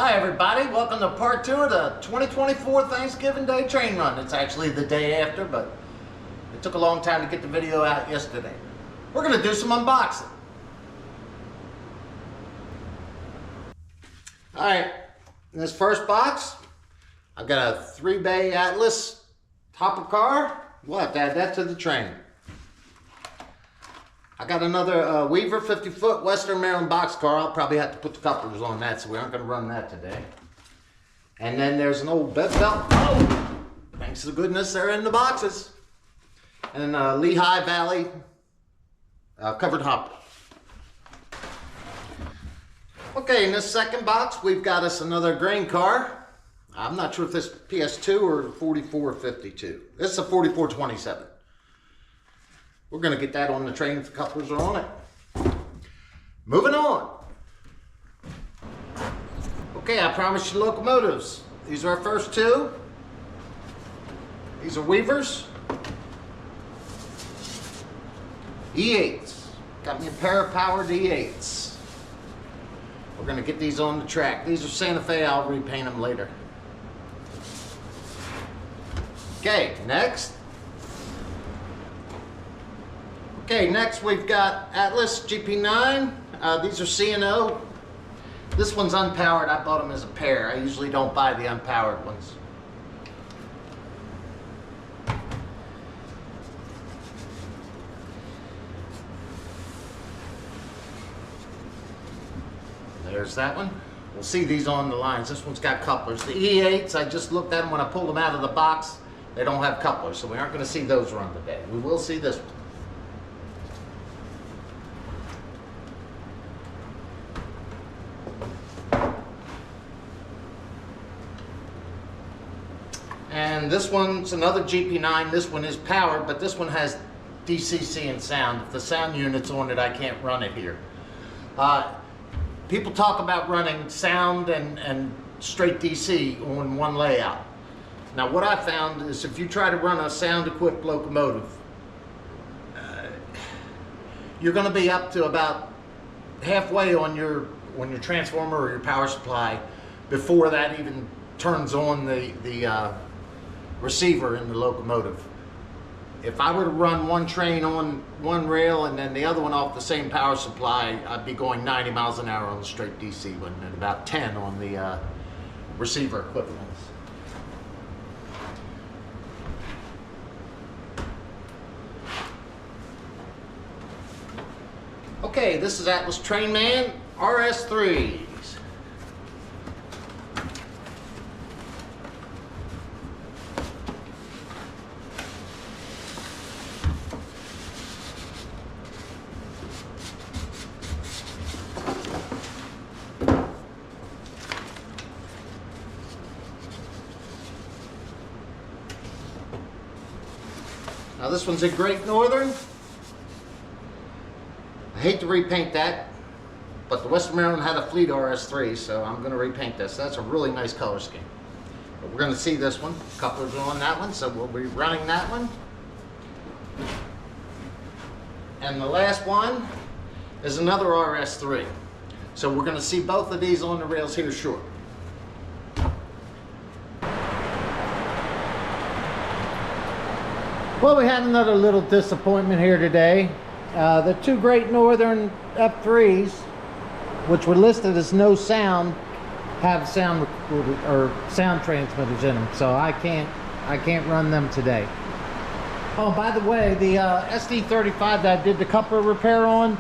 Hi everybody, welcome to part 2 of the 2024 Thanksgiving Day train run. It's actually the day after, but it took a long time to get the video out yesterday. We're going to do some unboxing. Alright, in this first box, I've got a 3-bay Atlas hopper car. We'll have to add that to the train. I got another Weaver 50-foot Western Maryland boxcar. I'll probably have to put the couplers on that, so we aren't going to run that today. And then there's an old bed belt. Oh, thanks to goodness they're in the boxes. And a Lehigh Valley covered hopper. Okay, in this second box, we've got us another grain car. I'm not sure if this is PS2 or 4452. This is a 4427. We're going to get that on the train if the couplers are on it. Moving on. Okay, I promised you locomotives. These are our first two. These are Weavers. E8s. Got me a pair of powered E8s. We're going to get these on the track. These are Santa Fe. I'll repaint them later. Okay, next. Okay, next we've got Atlas GP9. These are C&O. This one's unpowered. I bought them as a pair. I usually don't buy the unpowered ones. There's that one. We'll see these on the lines. This one's got couplers. The E8s, I just looked at them when I pulled them out of the box. They don't have couplers, so we aren't going to see those run today. We will see this one. And this one's another GP9. This one is powered, but this one has DCC and sound. If the sound unit's on it, I can't run it here. People talk about running sound and straight DC on one layout. Now what I found is if you try to run a sound-equipped locomotive, you're going to be up to about halfway on your transformer or your power supply before that even turns on the receiver in the locomotive. If I were to run one train on one rail and then the other one off the same power supply, I'd be going 90 miles an hour on the straight DC one and about 10 on the receiver equivalents. Okay, this is Atlas Trainman RS3s. Now this one's a Great Northern. I hate to repaint that, but the Western Maryland had a Fleet RS3, so I'm going to repaint this. That's a really nice color scheme. But we're going to see this one. Couplers are on that one, so we'll be running that one. And the last one is another RS3. So we're going to see both of these on the rails here short. Well, we had another little disappointment here today. The two Great Northern F3s, which were listed as no sound, have sound recorder or sound transmitters in them, so I can't run them today. Oh, by the way, the SD35 that I did the coupler repair on,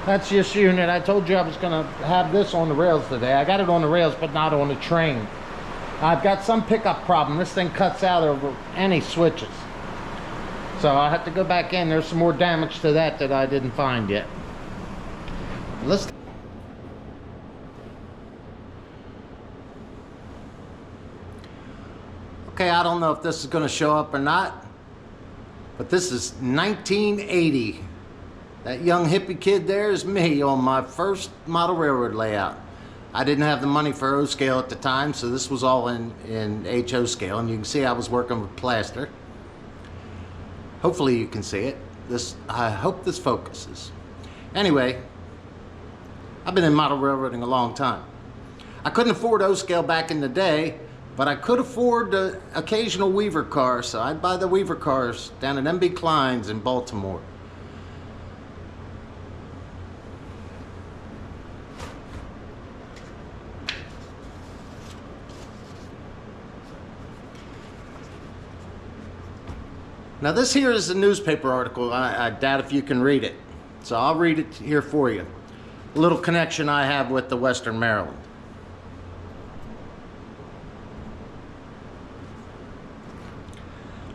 that's this unit. I told you I was going to have this on the rails today. I got it on the rails, but not on the train. I've got some pickup problem. This thing cuts out over any switches. So I'll have to go back in. There's some more damage to that I didn't find yet. Okay, I don't know if this is going to show up or not, but this is 1980. That young hippie kid there is me on my first model railroad layout. I didn't have the money for O scale at the time, so this was all in HO scale, and you can see I was working with plaster. Hopefully you can see it. I hope this focuses. Anyway, I've been in model railroading a long time. I couldn't afford O-scale back in the day, but I could afford the occasional Weaver car, so I'd buy the Weaver cars down at MB Klein's in Baltimore. Now this here is a newspaper article. I doubt if you can read it, so I'll read it here for you. A little connection I have with the Western Maryland.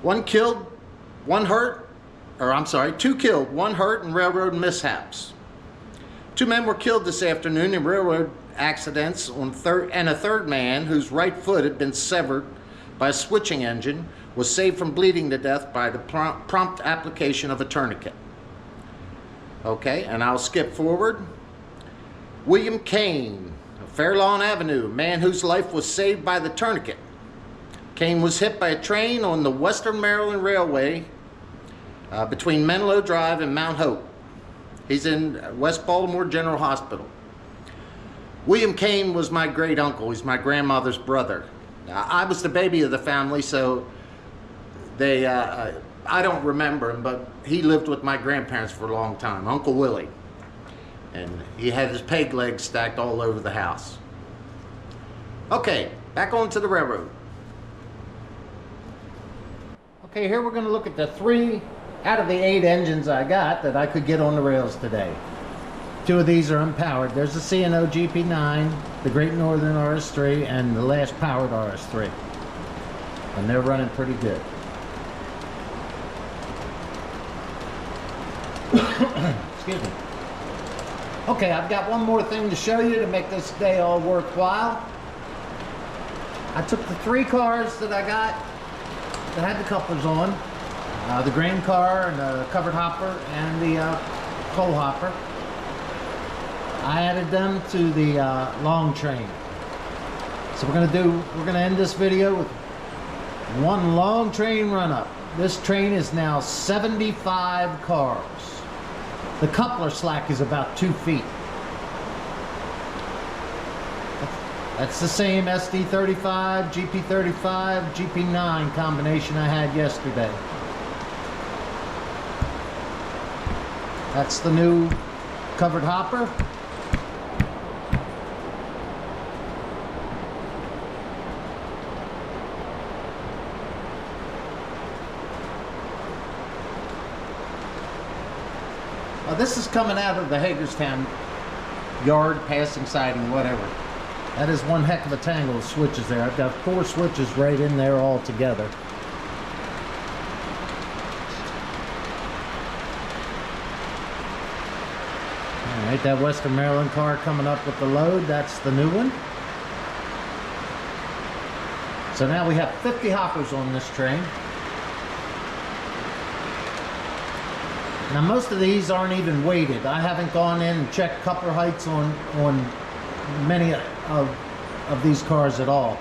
Two killed, one hurt in railroad mishaps. 2 men were killed this afternoon in railroad accidents and a third man, whose right foot had been severed by a switching engine, was saved from bleeding to death by the prompt application of a tourniquet. Okay, and I'll skip forward. William Kane of Fairlawn Avenue, a man whose life was saved by the tourniquet. Kane was hit by a train on the Western Maryland Railway between Menlo Drive and Mount Hope. He's in West Baltimore General Hospital. William Kane was my great uncle. He's my grandmother's brother. I was the baby of the family, so I don't remember him, but he lived with my grandparents for a long time, Uncle Willie. And he had his peg legs stacked all over the house. Okay, back onto the railroad. Okay, here we're going to look at the 3 out of the 8 engines I got that I could get on the rails today. 2 of these are unpowered. There's the C&O GP9, the Great Northern RS3, and the last powered RS3. And they're running pretty good. Excuse me. Okay, I've got one more thing to show you to make this day all worthwhile. I took the 3 cars that I got that had the couplers on, the grain car and the covered hopper and the coal hopper. I added them to the long train. So we're gonna end this video with one long train run up. This train is now 75 cars. The coupler slack is about 2 feet. That's the same SD35, GP35, GP9 combination I had yesterday. That's the new covered hopper. This is coming out of the Hagerstown yard, passing siding, whatever. That is one heck of a tangle of switches there. I've got 4 switches right in there all together. All right, that Western Maryland car coming up with the load, that's the new one. So now we have 50 hoppers on this train. Now most of these aren't even weighted. I haven't gone in and checked coupler heights on many of these cars at all.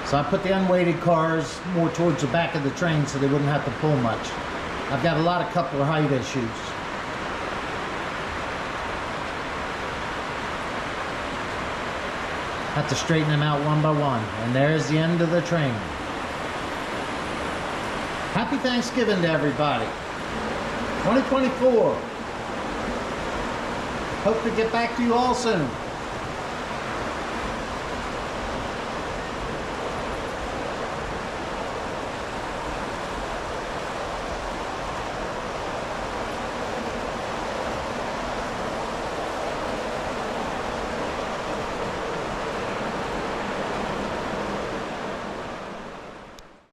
So I put the unweighted cars more towards the back of the train so they wouldn't have to pull much. I've got a lot of coupler height issues. Have to straighten them out one by one. And there's the end of the train. Happy Thanksgiving to everybody. 2024. Hope to get back to you all soon.